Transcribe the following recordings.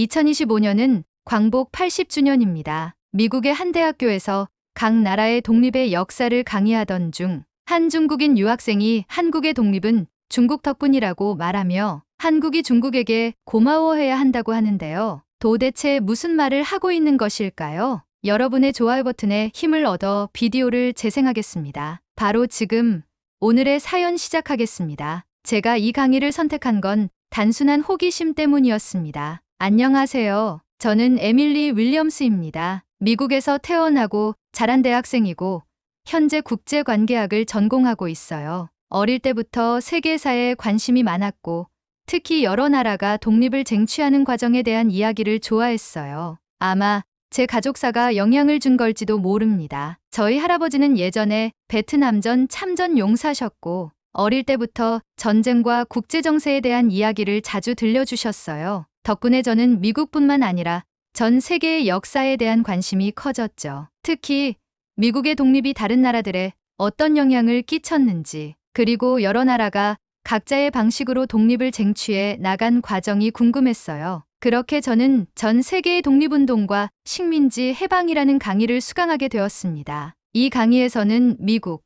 2025년은 광복 80주년입니다. 미국의 한 대학교에서 각 나라의 독립의 역사를 강의하던 중 한 중국인 유학생이 한국의 독립은 중국 덕분이라고 말하며 한국이 중국에게 고마워해야 한다고 하는데요. 도대체 무슨 말을 하고 있는 것일까요? 여러분의 좋아요 버튼에 힘을 얻어 비디오를 재생하겠습니다. 바로 지금 오늘의 사연 시작하겠습니다. 제가 이 강의를 선택한 건 단순한 호기심 때문이었습니다. 안녕하세요. 저는 에밀리 윌리엄스입니다. 미국에서 태어나고 자란 대학생이고 현재 국제관계학을 전공하고 있어요. 어릴 때부터 세계사에 관심이 많았고 특히 여러 나라가 독립을 쟁취하는 과정에 대한 이야기를 좋아했어요. 아마 제 가족사가 영향을 준 걸지도 모릅니다. 저희 할아버지는 예전에 베트남전 참전 용사셨고 어릴 때부터 전쟁과 국제정세에 대한 이야기를 자주 들려주셨어요. 덕분에 저는 미국뿐만 아니라 전 세계의 역사에 대한 관심이 커졌죠. 특히 미국의 독립이 다른 나라들에 어떤 영향을 끼쳤는지, 그리고 여러 나라가 각자의 방식으로 독립을 쟁취해 나간 과정이 궁금했어요. 그렇게 저는 전 세계의 독립운동과 식민지 해방이라는 강의를 수강하게 되었습니다. 이 강의에서는 미국,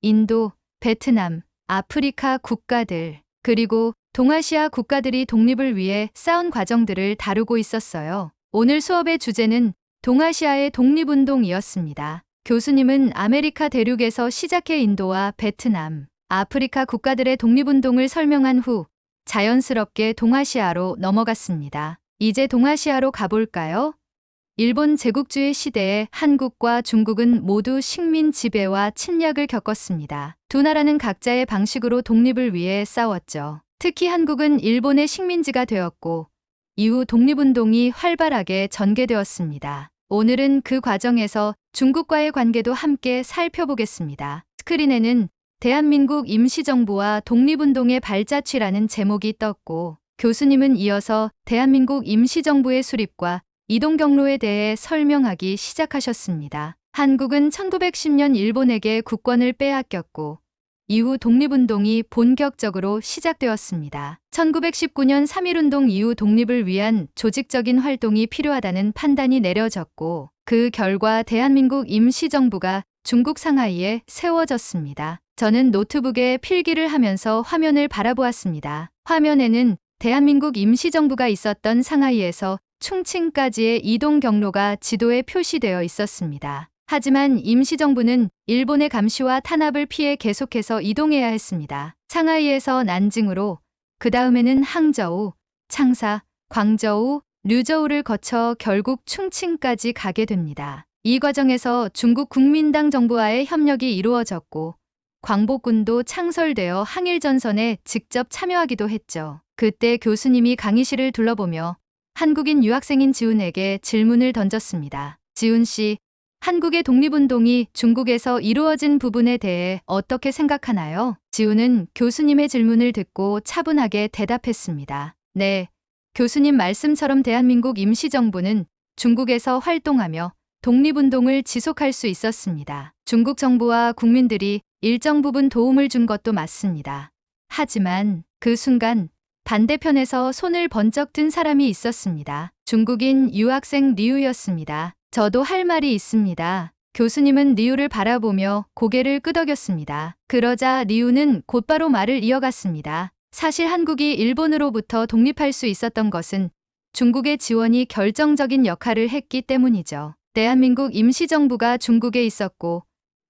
인도, 베트남, 아프리카 국가들, 그리고 동아시아 국가들이 독립을 위해 싸운 과정들을 다루고 있었어요. 오늘 수업의 주제는 동아시아의 독립운동이었습니다. 교수님은 아메리카 대륙에서 시작해 인도와 베트남, 아프리카 국가들의 독립운동을 설명한 후 자연스럽게 동아시아로 넘어갔습니다. 이제 동아시아로 가볼까요? 일본 제국주의 시대에 한국과 중국은 모두 식민 지배와 침략을 겪었습니다. 두 나라는 각자의 방식으로 독립을 위해 싸웠죠. 특히 한국은 일본의 식민지가 되었고 이후 독립운동이 활발하게 전개되었습니다. 오늘은 그 과정에서 중국과의 관계도 함께 살펴보겠습니다. 스크린에는 대한민국 임시정부와 독립운동의 발자취라는 제목이 떴고 교수님은 이어서 대한민국 임시정부의 수립과 이동 경로에 대해 설명하기 시작하셨습니다. 한국은 1910년 일본에게 국권을 빼앗겼고 이후 독립운동이 본격적으로 시작되었습니다. 1919년 3.1운동 이후 독립을 위한 조직적인 활동이 필요하다는 판단이 내려졌고 그 결과 대한민국 임시정부가 중국 상하이에 세워졌습니다. 저는 노트북에 필기를 하면서 화면을 바라보았습니다. 화면에는 대한민국 임시정부가 있었던 상하이에서 충칭까지의 이동 경로가 지도에 표시되어 있었습니다. 하지만 임시정부는 일본의 감시와 탄압을 피해 계속해서 이동해야 했습니다. 상하이에서 난징으로, 그 다음에는 항저우, 창사, 광저우, 류저우를 거쳐 결국 충칭까지 가게 됩니다. 이 과정에서 중국 국민당 정부와의 협력이 이루어졌고 광복군도 창설되어 항일전선에 직접 참여하기도 했죠. 그때 교수님이 강의실을 둘러보며 한국인 유학생인 지훈에게 질문을 던졌습니다. 지훈 씨, 한국의 독립운동이 중국에서 이루어진 부분에 대해 어떻게 생각하나요? 지훈은 교수님의 질문을 듣고 차분하게 대답했습니다. 네, 교수님 말씀처럼 대한민국 임시정부는 중국에서 활동하며 독립운동을 지속할 수 있었습니다. 중국 정부와 국민들이 일정 부분 도움을 준 것도 맞습니다. 하지만 그 순간 반대편에서 손을 번쩍 든 사람이 있었습니다. 중국인 유학생 리우였습니다. 저도 할 말이 있습니다. 교수님은 리우를 바라보며 고개를 끄덕였습니다. 그러자 리우는 곧바로 말을 이어갔습니다. 사실 한국이 일본으로부터 독립할 수 있었던 것은 중국의 지원이 결정적인 역할을 했기 때문이죠. 대한민국 임시정부가 중국에 있었고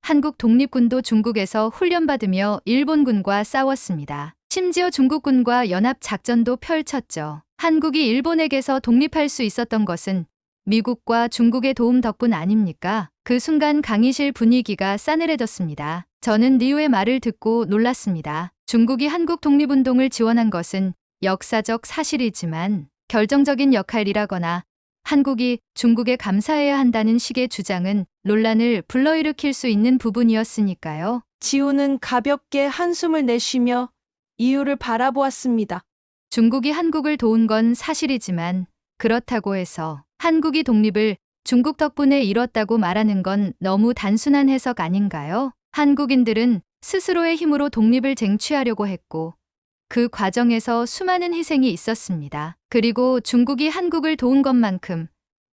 한국 독립군도 중국에서 훈련받으며 일본군과 싸웠습니다. 심지어 중국군과 연합작전도 펼쳤죠. 한국이 일본에게서 독립할 수 있었던 것은 미국과 중국의 도움 덕분 아닙니까? 그 순간 강의실 분위기가 싸늘해졌습니다. 저는 리우의 말을 듣고 놀랐습니다. 중국이 한국 독립운동을 지원한 것은 역사적 사실이지만 결정적인 역할이라거나 한국이 중국에 감사해야 한다는 식의 주장은 논란을 불러일으킬 수 있는 부분이었으니까요. 지우는 가볍게 한숨을 내쉬며 이유를 바라보았습니다. 중국이 한국을 도운 건 사실이지만 그렇다고 해서 한국이 독립을 중국 덕분에 이뤘다고 말하는 건 너무 단순한 해석 아닌가요? 한국인들은 스스로의 힘으로 독립을 쟁취하려고 했고 그 과정에서 수많은 희생이 있었습니다. 그리고 중국이 한국을 도운 것만큼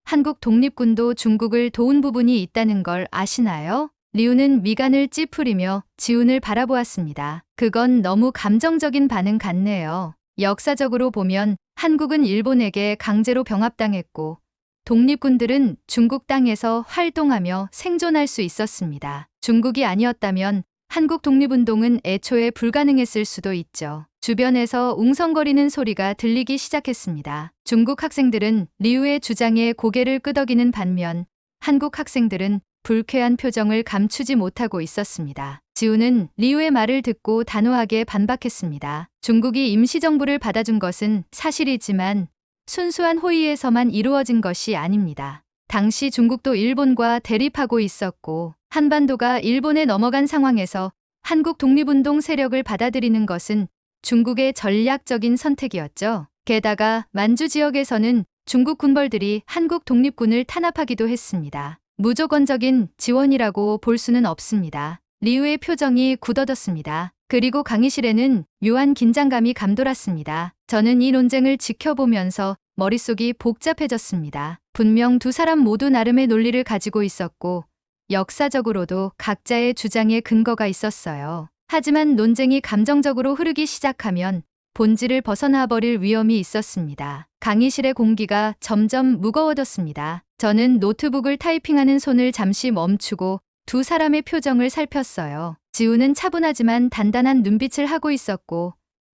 한국 독립군도 중국을 도운 부분이 있다는 걸 아시나요? 리우는 미간을 찌푸리며 지훈을 바라보았습니다. 그건 너무 감정적인 반응 같네요. 역사적으로 보면 한국은 일본에게 강제로 병합당했고 독립군들은 중국 땅에서 활동하며 생존할 수 있었습니다. 중국이 아니었다면 한국 독립운동은 애초에 불가능했을 수도 있죠. 주변에서 웅성거리는 소리가 들리기 시작했습니다. 중국 학생들은 리우의 주장에 고개를 끄덕이는 반면 한국 학생들은 불쾌한 표정을 감추지 못하고 있었습니다. 지훈은 리우의 말을 듣고 단호하게 반박했습니다. 중국이 임시정부를 받아준 것은 사실이지만 순수한 호의에서만 이루어진 것이 아닙니다. 당시 중국도 일본과 대립하고 있었고 한반도가 일본에 넘어간 상황에서 한국 독립운동 세력을 받아들이는 것은 중국의 전략적인 선택이었죠. 게다가 만주 지역에서는 중국 군벌들이 한국 독립군을 탄압하기도 했습니다. 무조건적인 지원이라고 볼 수는 없습니다. 리우의 표정이 굳어졌습니다. 그리고 강의실에는 묘한 긴장감이 감돌았습니다. 저는 이 논쟁을 지켜보면서 머릿속이 복잡해졌습니다. 분명 두 사람 모두 나름의 논리를 가지고 있었고 역사적으로도 각자의 주장에 근거가 있었어요. 하지만 논쟁이 감정적으로 흐르기 시작하면 본질을 벗어나 버릴 위험이 있었습니다. 강의실의 공기가 점점 무거워졌습니다. 저는 노트북을 타이핑하는 손을 잠시 멈추고 두 사람의 표정을 살폈어요. 지훈은 차분하지만 단단한 눈빛을 하고 있었고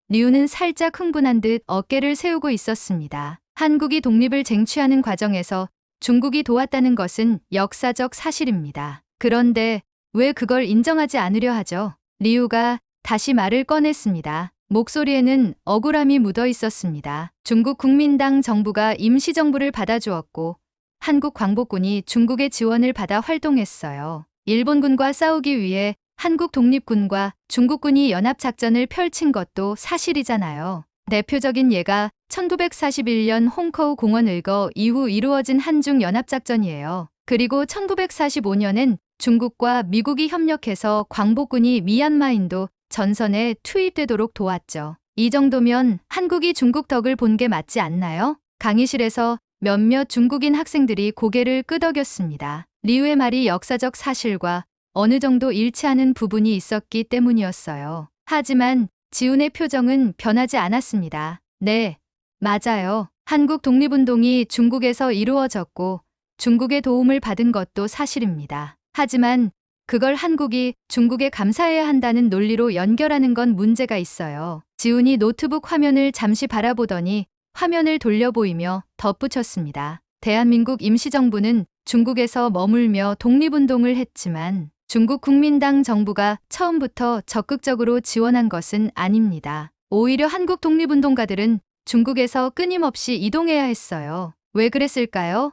리우는 살짝 흥분한 듯 어깨를 세우고 있었습니다. 한국이 독립을 쟁취하는 과정에서 중국이 도왔다는 것은 역사적 사실입니다. 그런데 왜 그걸 인정하지 않으려 하죠? 리우가 다시 말을 꺼냈습니다. 목소리에는 억울함이 묻어 있었습니다. 중국 국민당 정부가 임시정부를 받아주었고 한국 광복군이 중국의 지원을 받아 활동했어요. 일본군과 싸우기 위해 한국 독립군과 중국군이 연합작전을 펼친 것도 사실이잖아요. 대표적인 예가 1941년 홍커우 공원 의거 이후 이루어진 한중 연합작전이에요. 그리고 1945년엔 중국과 미국이 협력해서 광복군이 미얀마인도 전선에 투입되도록 도왔죠. 이 정도면 한국이 중국 덕을 본 게 맞지 않나요? 강의실에서 몇몇 중국인 학생들이 고개를 끄덕였습니다. 리우의 말이 역사적 사실과 어느 정도 일치하는 부분이 있었기 때문이었어요. 하지만 지훈의 표정은 변하지 않았습니다. 네, 맞아요. 한국 독립운동이 중국에서 이루어졌고 중국의 도움을 받은 것도 사실입니다. 하지만 그걸 한국이 중국에 감사해야 한다는 논리로 연결하는 건 문제가 있어요. 지훈이 노트북 화면을 잠시 바라보더니 화면을 돌려 보이며 덧붙였습니다. 대한민국 임시정부는 중국에서 머물며 독립운동을 했지만 중국 국민당 정부가 처음부터 적극적으로 지원한 것은 아닙니다. 오히려 한국 독립운동가들은 중국에서 끊임없이 이동해야 했어요. 왜 그랬을까요?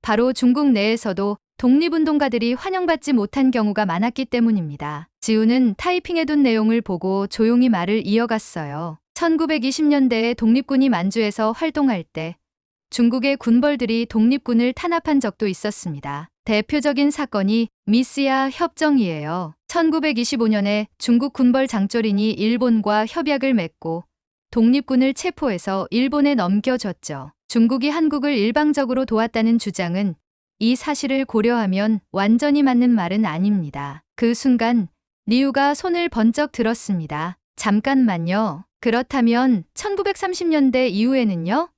바로 중국 내에서도 독립운동가들이 환영받지 못한 경우가 많았기 때문입니다. 지훈은 타이핑해둔 내용을 보고 조용히 말을 이어갔어요. 1920년대에 독립군이 만주에서 활동할 때 중국의 군벌들이 독립군을 탄압한 적도 있었습니다. 대표적인 사건이 미스야 협정이에요. 1925년에 중국 군벌 장조린이 일본과 협약을 맺고 독립군을 체포해서 일본에 넘겨줬죠. 중국이 한국을 일방적으로 도왔다는 주장은 이 사실을 고려하면 완전히 맞는 말은 아닙니다. 그 순간 리우가 손을 번쩍 들었습니다. 잠깐만요. 그렇다면 1930년대 이후에는요?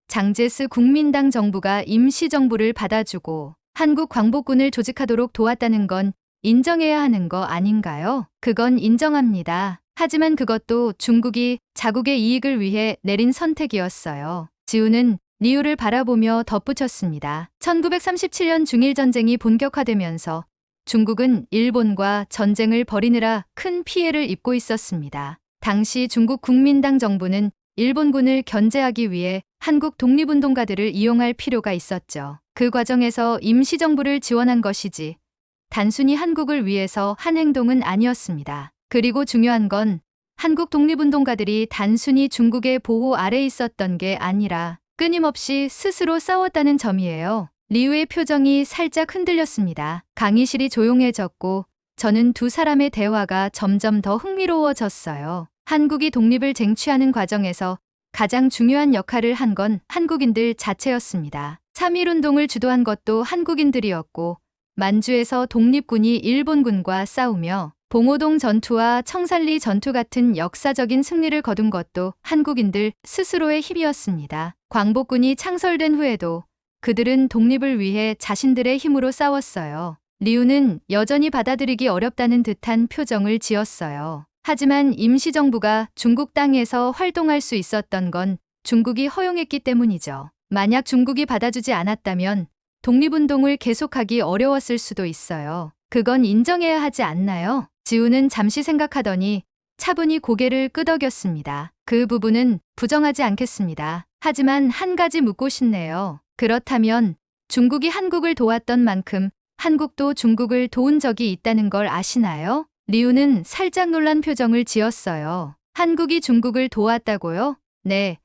장제스 국민당 정부가 임시정부를 받아주고 한국 광복군을 조직하도록 도왔다는 건 인정해야 하는 거 아닌가요? 그건 인정합니다. 하지만 그것도 중국이 자국의 이익을 위해 내린 선택이었어요. 지훈은 리우를 바라보며 덧붙였습니다. 1937년 중일전쟁이 본격화되면서 중국은 일본과 전쟁을 벌이느라 큰 피해를 입고 있었습니다. 당시 중국 국민당 정부는 일본군을 견제하기 위해 한국 독립운동가들을 이용할 필요가 있었죠. 그 과정에서 임시정부를 지원한 것이지 단순히 한국을 위해서 한 행동은 아니었습니다. 그리고 중요한 건 한국 독립운동가들이 단순히 중국의 보호 아래 있었던 게 아니라 끊임없이 스스로 싸웠다는 점이에요. 리우의 표정이 살짝 흔들렸습니다. 강의실이 조용해졌고 저는 두 사람의 대화가 점점 더 흥미로워졌어요. 한국이 독립을 쟁취하는 과정에서 가장 중요한 역할을 한 건 한국인들 자체였습니다. 3.1운동을 주도한 것도 한국인들이었고 만주에서 독립군이 일본군과 싸우며 봉오동 전투와 청산리 전투 같은 역사적인 승리를 거둔 것도 한국인들 스스로의 힘이었습니다. 광복군이 창설된 후에도 그들은 독립을 위해 자신들의 힘으로 싸웠어요. 리우는 여전히 받아들이기 어렵다는 듯한 표정을 지었어요. 하지만 임시정부가 중국 땅에서 활동할 수 있었던 건 중국이 허용했기 때문이죠. 만약 중국이 받아주지 않았다면 독립운동을 계속하기 어려웠을 수도 있어요. 그건 인정해야 하지 않나요? 지우는 잠시 생각하더니 차분히 고개를 끄덕였습니다. 그 부분은 부정하지 않겠습니다. 하지만 한 가지 묻고 싶네요. 그렇다면 중국이 한국을 도왔던 만큼 한국도 중국을 도운 적이 있다는 걸 아시나요? 리우는 살짝 놀란 표정을 지었어요. 한국이 중국을 도왔다고요? 네.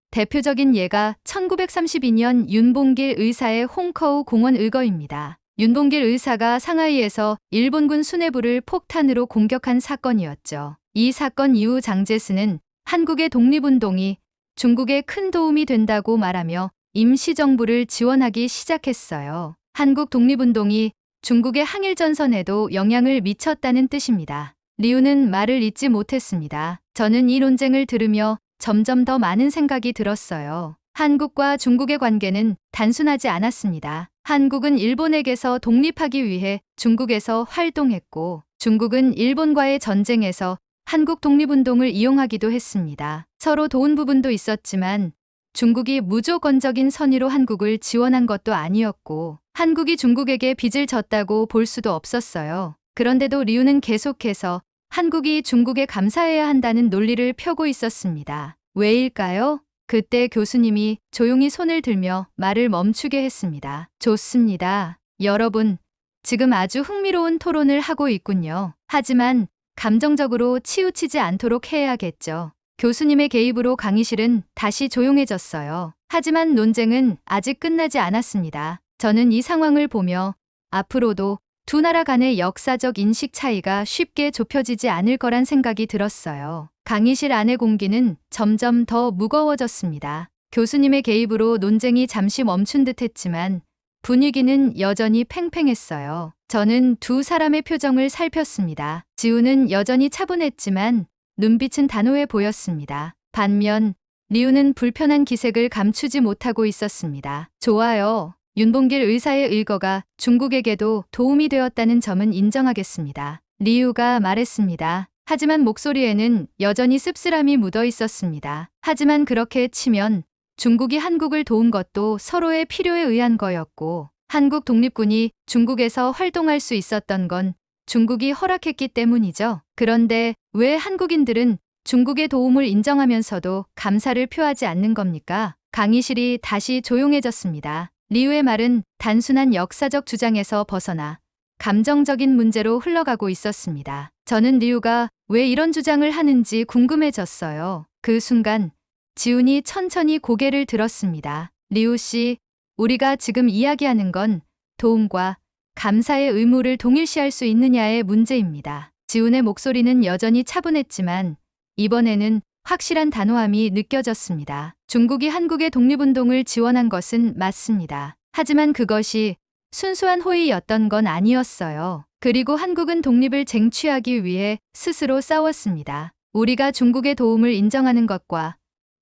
대표적인 예가 1932년 윤봉길 의사의 홍커우 공원 의거입니다. 윤봉길 의사가 상하이에서 일본군 수뇌부를 폭탄으로 공격한 사건이었죠. 이 사건 이후 장제스는 한국의 독립운동이 중국에 큰 도움이 된다고 말하며 임시정부를 지원하기 시작했어요. 한국 독립운동이 중국의 항일전선에도 영향을 미쳤다는 뜻입니다. 리우는 말을 잇지 못했습니다. 저는 이 논쟁을 들으며 점점 더 많은 생각이 들었어요. 한국과 중국의 관계는 단순하지 않았습니다. 한국은 일본에게서 독립하기 위해 중국에서 활동했고 중국은 일본과의 전쟁에서 한국 독립운동을 이용하기도 했습니다. 서로 도운 부분도 있었지만 중국이 무조건적인 선의로 한국을 지원한 것도 아니었고 한국이 중국에게 빚을 졌다고 볼 수도 없었어요. 그런데도 리우는 계속해서 한국이 중국에 감사해야 한다는 논리를 펴고 있었습니다. 왜일까요? 그때 교수님이 조용히 손을 들며 말을 멈추게 했습니다. 좋습니다. 여러분, 지금 아주 흥미로운 토론을 하고 있군요. 하지만 감정적으로 치우치지 않도록 해야겠죠. 교수님의 개입으로 강의실은 다시 조용해졌어요. 하지만 논쟁은 아직 끝나지 않았습니다. 저는 이 상황을 보며 앞으로도 두 나라 간의 역사적 인식 차이가 쉽게 좁혀지지 않을 거란 생각이 들었어요. 강의실 안의 공기는 점점 더 무거워졌습니다. 교수님의 개입으로 논쟁이 잠시 멈춘 듯 했지만 분위기는 여전히 팽팽했어요. 저는 두 사람의 표정을 살폈습니다. 지우는 여전히 차분했지만 눈빛은 단호해 보였습니다. 반면 리우는 불편한 기색을 감추지 못하고 있었습니다. 좋아요. 윤봉길 의사의 의거가 중국에게도 도움이 되었다는 점은 인정하겠습니다. 리우가 말했습니다. 하지만 목소리에는 여전히 씁쓸함이 묻어 있었습니다. 하지만 그렇게 치면 중국이 한국을 도운 것도 서로의 필요에 의한 거였고 한국 독립군이 중국에서 활동할 수 있었던 건 중국이 허락했기 때문이죠. 그런데 왜 한국인들은 중국의 도움을 인정하면서도 감사를 표하지 않는 겁니까? 강의실이 다시 조용해졌습니다. 리우의 말은 단순한 역사적 주장에서 벗어나 감정적인 문제로 흘러가고 있었습니다. 저는 리우가 왜 이런 주장을 하는지 궁금해졌어요. 그 순간 지훈이 천천히 고개를 들었습니다. 리우 씨, 우리가 지금 이야기하는 건 도움과 감사의 의무를 동일시할 수 있느냐의 문제입니다. 지훈의 목소리는 여전히 차분했지만 이번에는 확실한 단호함이 느껴졌습니다. 중국이 한국의 독립운동을 지원한 것은 맞습니다. 하지만 그것이 순수한 호의였던 건 아니었어요. 그리고 한국은 독립을 쟁취하기 위해 스스로 싸웠습니다. 우리가 중국의 도움을 인정하는 것과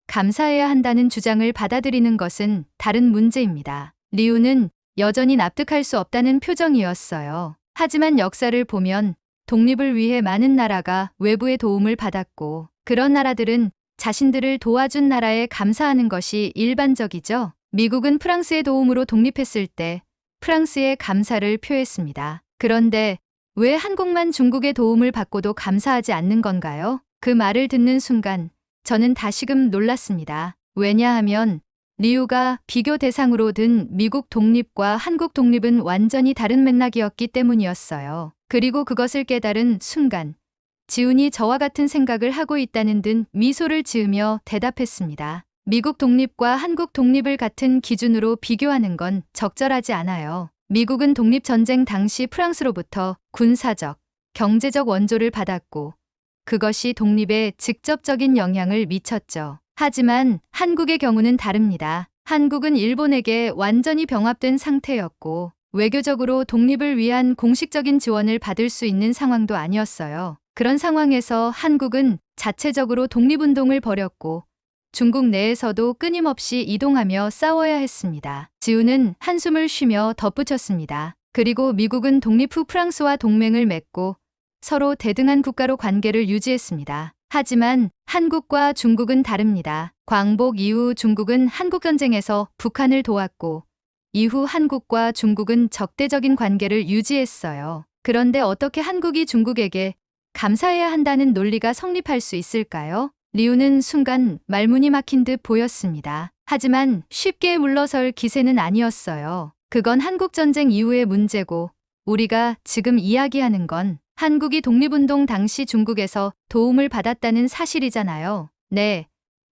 감사해야 한다는 주장을 받아들이는 것은 다른 문제입니다. 리우는 여전히 납득할 수 없다는 표정이었어요. 하지만 역사를 보면 독립을 위해 많은 나라가 외부의 도움을 받았고 그런 나라들은 자신들을 도와준 나라에 감사하는 것이 일반적이죠. 미국은 프랑스의 도움으로 독립했을 때 프랑스에 감사를 표했습니다. 그런데 왜 한국만 중국의 도움을 받고도 감사하지 않는 건가요? 그 말을 듣는 순간 저는 다시금 놀랐습니다. 왜냐하면 리우가 비교 대상으로 든 미국 독립과 한국 독립은 완전히 다른 맥락이었기 때문이었어요. 그리고 그것을 깨달은 순간 지훈이 저와 같은 생각을 하고 있다는 듯 미소를 지으며 대답했습니다. 미국 독립과 한국 독립을 같은 기준으로 비교하는 건 적절하지 않아요. 미국은 독립전쟁 당시 프랑스로부터 군사적, 경제적 원조를 받았고 그것이 독립에 직접적인 영향을 미쳤죠. 하지만 한국의 경우는 다릅니다. 한국은 일본에게 완전히 병합된 상태였고 외교적으로 독립을 위한 공식적인 지원을 받을 수 있는 상황도 아니었어요. 그런 상황에서 한국은 자체적으로 독립운동을 벌였고 중국 내에서도 끊임없이 이동하며 싸워야 했습니다. 지우는 한숨을 쉬며 덧붙였습니다. 그리고 미국은 독립 후 프랑스와 동맹을 맺고 서로 대등한 국가로 관계를 유지했습니다. 하지만 한국과 중국은 다릅니다. 광복 이후 중국은 한국전쟁에서 북한을 도왔고 이후 한국과 중국은 적대적인 관계를 유지했어요. 그런데 어떻게 한국이 중국에게 감사해야 한다는 논리가 성립할 수 있을까요? 리우는 순간 말문이 막힌 듯 보였습니다. 하지만 쉽게 물러설 기세는 아니었어요. 그건 한국전쟁 이후의 문제고 우리가 지금 이야기하는 건 한국이 독립운동 당시 중국에서 도움을 받았다는 사실이잖아요. 네.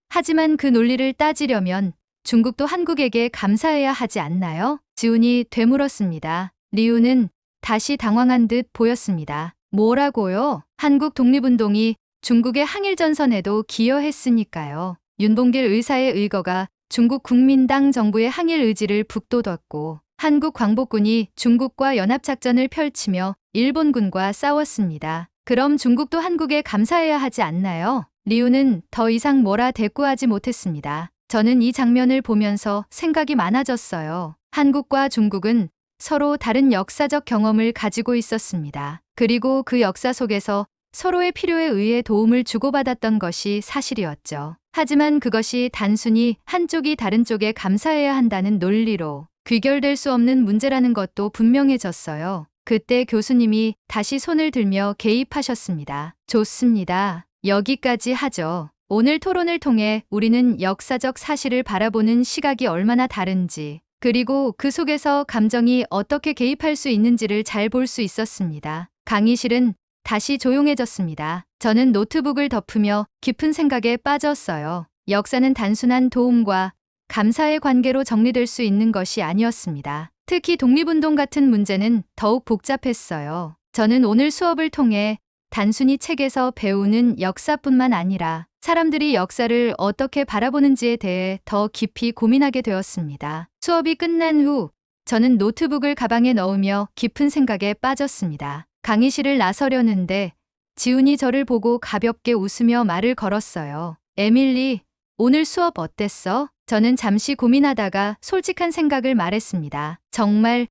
하지만 그 논리를 따지려면 중국도 한국에게 감사해야 하지 않나요? 지훈이 되물었습니다. 리우는 다시 당황한 듯 보였습니다. 뭐라고요? 한국 독립운동이 중국의 항일전선에도 기여했으니까요. 윤봉길 의사의 의거가 중국 국민당 정부의 항일 의지를 북돋웠고 한국 광복군이 중국과 연합작전을 펼치며 일본군과 싸웠습니다. 그럼 중국도 한국에 감사해야 하지 않나요? 리우는 더 이상 뭐라 대꾸하지 못했습니다. 저는 이 장면을 보면서 생각이 많아졌어요. 한국과 중국은 서로 다른 역사적 경험을 가지고 있었습니다. 그리고 그 역사 속에서 서로의 필요에 의해 도움을 주고받았던 것이 사실이었죠. 하지만 그것이 단순히 한쪽이 다른 쪽에 감사해야 한다는 논리로 귀결될 수 없는 문제라는 것도 분명해졌어요. 그때 교수님이 다시 손을 들며 개입하셨습니다. 좋습니다. 여기까지 하죠. 오늘 토론을 통해 우리는 역사적 사실을 바라보는 시각이 얼마나 다른지, 그리고 그 속에서 감정이 어떻게 개입할 수 있는지를 잘 볼 수 있었습니다. 강의실은 다시 조용해졌습니다. 저는 노트북을 덮으며 깊은 생각에 빠졌어요. 역사는 단순한 도움과 감사의 관계로 정리될 수 있는 것이 아니었습니다. 특히 독립운동 같은 문제는 더욱 복잡했어요. 저는 오늘 수업을 통해 단순히 책에서 배우는 역사뿐만 아니라 사람들이 역사를 어떻게 바라보는지에 대해 더 깊이 고민하게 되었습니다. 수업이 끝난 후 저는 노트북을 가방에 넣으며 깊은 생각에 빠졌습니다. 강의실을 나서려는데 지훈이 저를 보고 가볍게 웃으며 말을 걸었어요. 에밀리, 오늘 수업 어땠어? 저는 잠시 고민하다가 솔직한 생각을 말했습니다. 정말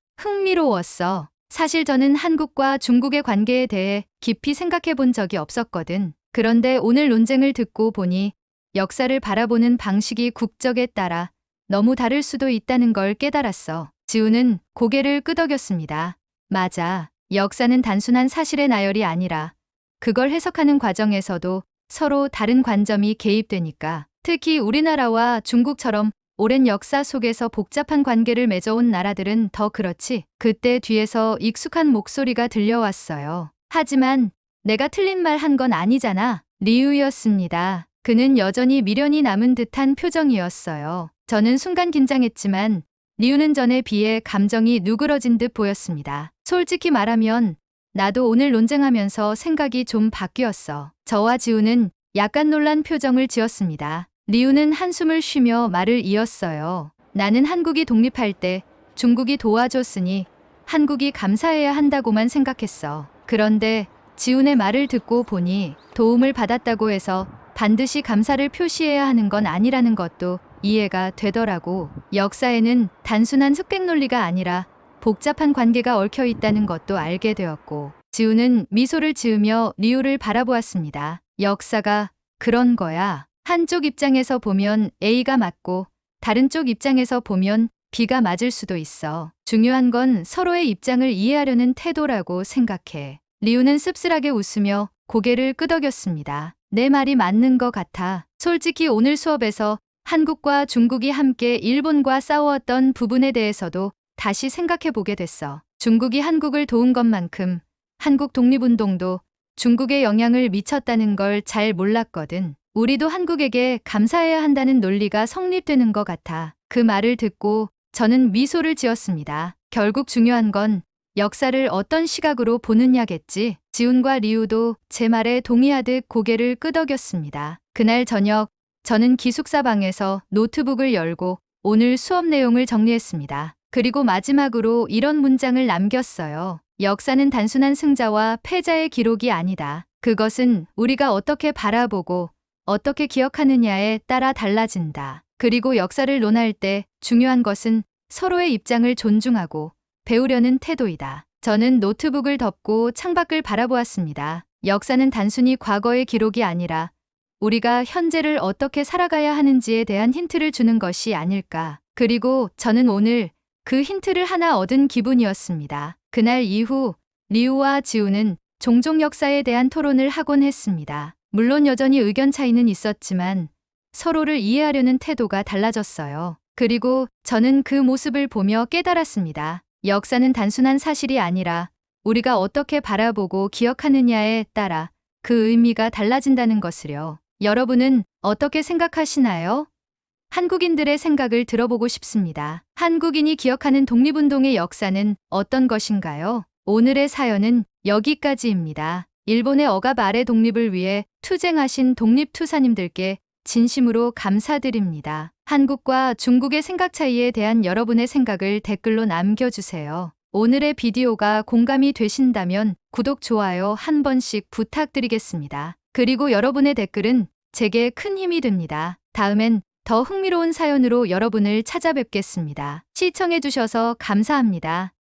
흥미로웠어. 사실 저는 한국과 중국의 관계에 대해 깊이 생각해 본 적이 없었거든. 그런데 오늘 논쟁을 듣고 보니 역사를 바라보는 방식이 국적에 따라 너무 다를 수도 있다는 걸 깨달았어. 지훈은 고개를 끄덕였습니다. 맞아. 역사는 단순한 사실의 나열이 아니라 그걸 해석하는 과정에서도 서로 다른 관점이 개입되니까. 특히 우리나라와 중국처럼 오랜 역사 속에서 복잡한 관계를 맺어온 나라들은 더 그렇지. 그때 뒤에서 익숙한 목소리가 들려왔어요. 하지만 내가 틀린 말 한 건 아니잖아. 리우였습니다. 그는 여전히 미련이 남은 듯한 표정이었어요. 저는 순간 긴장했지만 리우는 전에 비해 감정이 누그러진 듯 보였습니다. 솔직히 말하면 나도 오늘 논쟁하면서 생각이 좀 바뀌었어. 저와 지우는 약간 놀란 표정을 지었습니다. 리우는 한숨을 쉬며 말을 이었어요. 나는 한국이 독립할 때 중국이 도와줬으니 한국이 감사해야 한다고만 생각했어. 그런데 지훈의 말을 듣고 보니 도움을 받았다고 해서 반드시 감사를 표시해야 하는 건 아니라는 것도 이해가 되더라고. 역사에는 단순한 흑백 논리가 아니라 복잡한 관계가 얽혀 있다는 것도 알게 되었고. 지훈은 미소를 지으며 리우를 바라보았습니다. 역사가 그런 거야. 한쪽 입장에서 보면 A가 맞고 다른 쪽 입장에서 보면 B가 맞을 수도 있어. 중요한 건 서로의 입장을 이해하려는 태도라고 생각해. 리우는 씁쓸하게 웃으며 고개를 끄덕였습니다. 내 말이 맞는 것 같아. 솔직히 오늘 수업에서 한국과 중국이 함께 일본과 싸웠던 부분에 대해서도 다시 생각해 보게 됐어. 중국이 한국을 도운 것만큼 한국 독립운동도 중국에 영향을 미쳤다는 걸 잘 몰랐거든. 우리도 한국에게 감사해야 한다는 논리가 성립되는 것 같아. 그 말을 듣고 저는 미소를 지었습니다. 결국 중요한 건 역사를 어떤 시각으로 보느냐겠지. 지훈과 리우도 제 말에 동의하듯 고개를 끄덕였습니다. 그날 저녁 저는 기숙사 방에서 노트북을 열고 오늘 수업 내용을 정리했습니다. 그리고 마지막으로 이런 문장을 남겼어요. 역사는 단순한 승자와 패자의 기록이 아니다. 그것은 우리가 어떻게 바라보고 어떻게 기억하느냐에 따라 달라진다. 그리고 역사를 논할 때 중요한 것은 서로의 입장을 존중하고 배우려는 태도이다. 저는 노트북을 덮고 창밖을 바라보았습니다. 역사는 단순히 과거의 기록이 아니라 우리가 현재를 어떻게 살아가야 하는지에 대한 힌트를 주는 것이 아닐까. 그리고 저는 오늘 그 힌트를 하나 얻은 기분이었습니다. 그날 이후 리우와 지우는 종종 역사에 대한 토론을 하곤 했습니다. 물론 여전히 의견 차이는 있었지만 서로를 이해하려는 태도가 달라졌어요. 그리고 저는 그 모습을 보며 깨달았습니다. 역사는 단순한 사실이 아니라 우리가 어떻게 바라보고 기억하느냐에 따라 그 의미가 달라진다는 것을요. 여러분은 어떻게 생각하시나요? 한국인들의 생각을 들어보고 싶습니다. 한국인이 기억하는 독립운동의 역사는 어떤 것인가요? 오늘의 사연은 여기까지입니다. 일본의 억압 아래 독립을 위해 투쟁하신 독립투사님들께 진심으로 감사드립니다. 한국과 중국의 생각 차이에 대한 여러분의 생각을 댓글로 남겨주세요. 오늘의 비디오가 공감이 되신다면 구독, 좋아요 한 번씩 부탁드리겠습니다. 그리고 여러분의 댓글은 제게 큰 힘이 됩니다. 다음엔 더 흥미로운 사연으로 여러분을 찾아뵙겠습니다. 시청해주셔서 감사합니다.